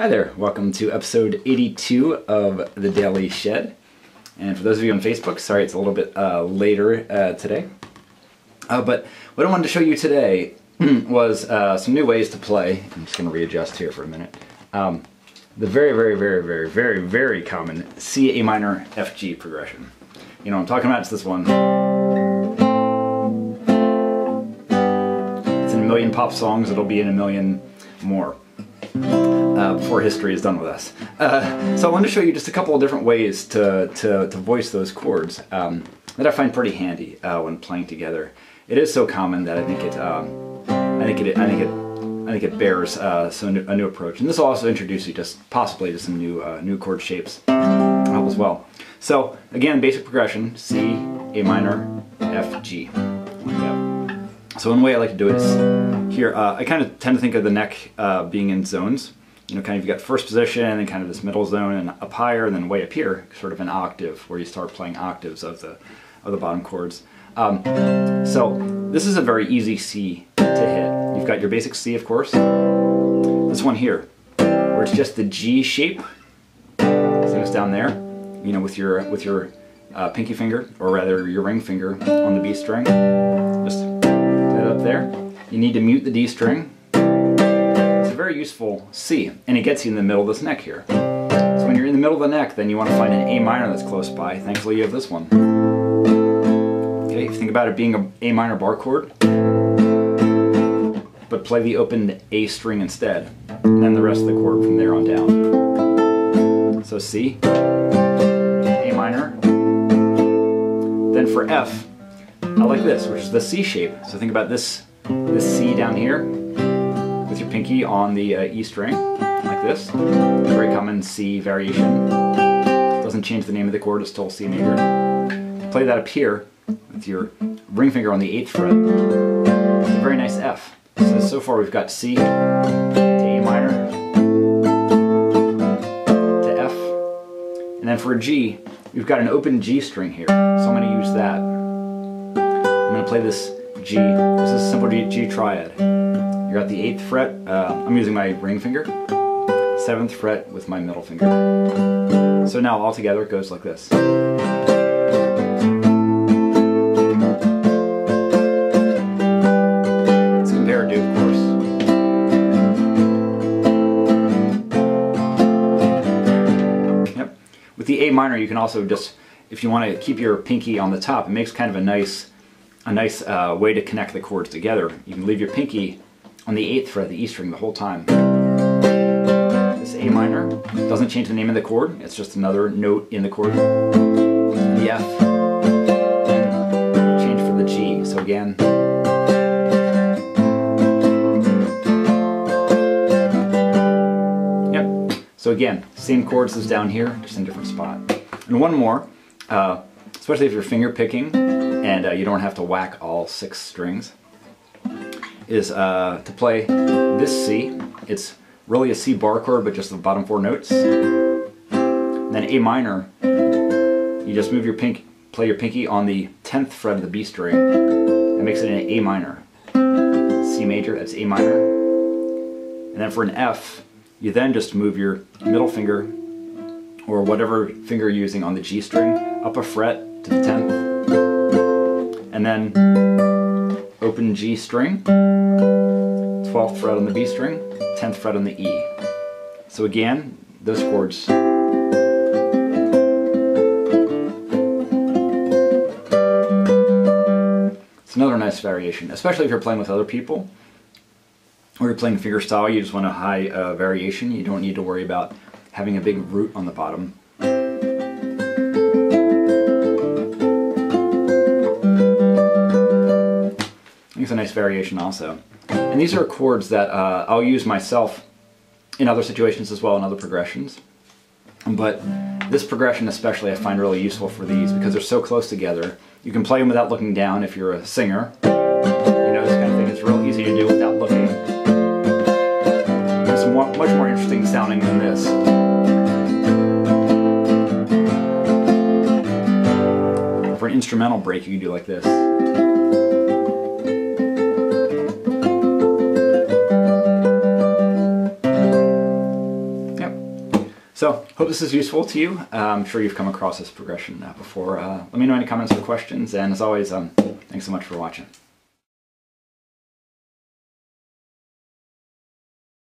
Hi there, welcome to episode 82 of the Daily Shed. And for those of you on Facebook, sorry it's a little bit later today. But what I wanted to show you today was some new ways to play. I'm just going to readjust here for a minute. The very common C, A minor, F, G progression. You know what I'm talking about? It's this one. It's in a million pop songs, it'll be in a million more. Before history is done with us. So I wanted to show you just a couple of different ways to voice those chords that I find pretty handy when playing together. It is so common that I think it bears a new approach. And this will also introduce you possibly to some new chord shapes as well. So again, basic progression: C, A minor, F, G. Like that. So one way I like to do it is here. I kind of tend to think of the neck being in zones. You know, kind of you've got first position and kind of this middle zone and up higher and then way up here, sort of an octave where you start playing octaves of the bottom chords. So this is a very easy C to hit. You've got your basic C, of course. This one here, where it's just the G shape. So it's down there, you know, with your pinky finger, or rather your ring finger on the B string. Just put it up there. You need to mute the D string. Very useful C, and it gets you in the middle of this neck here. So when you're in the middle of the neck, then you want to find an A minor that's close by. Thankfully you have this one. Okay, if you think about it being an A minor bar chord, but play the opened A string instead, and then the rest of the chord from there on down. So C, A minor. Then for F, I like this, which is the C shape. So think about this C down here, with your pinky on the E string, like this. Very common C variation. Doesn't change the name of the chord, it's still C major. Play that up here with your ring finger on the 8th fret. It's a very nice F. So far we've got C to A minor to F. And then for a G, we've got an open G string here. So I'm going to use that. I'm going to play this G. This is a simple G triad. You're at the 8th fret, I'm using my ring finger, 7th fret with my middle finger. So now all together it goes like this. It's comparative, of course. Yep. With the A minor, you can also just, if you want to keep your pinky on the top, it makes kind of a nice way to connect the chords together. You can leave your pinky on the 8th fret, the E string, the whole time. This A minor doesn't change the name of the chord, it's just another note in the chord. The F, change for the G. So again, yep. So again, same chords as down here, just in a different spot. And one more, especially if you're finger picking and you don't have to whack all 6 strings, is to play this C. It's really a C bar chord, but just the bottom 4 notes. And then A minor, you just move your play your pinky on the 10th fret of the B string. That makes it an A minor. C major, that's A minor. And then for an F, you then just move your middle finger, or whatever finger you're using on the G string, up a fret to the 10th. And then open G string, 12th fret on the B string, 10th fret on the E. So again, those chords. It's another nice variation, especially if you're playing with other people, or you're playing fingerstyle, you just want a high variation. You don't need to worry about having a big root on the bottom. It's a nice variation also. And these are chords that I'll use myself in other situations as well, in other progressions. But this progression especially I find really useful for these because they're so close together. You can play them without looking down if you're a singer. You know, this kind of thing is real easy to do without looking. It's much more interesting sounding than this. For an instrumental break, you can do like this. So, hope this is useful to you. I'm sure you've come across this progression before. Let me know any comments or questions, and as always, thanks so much for watching.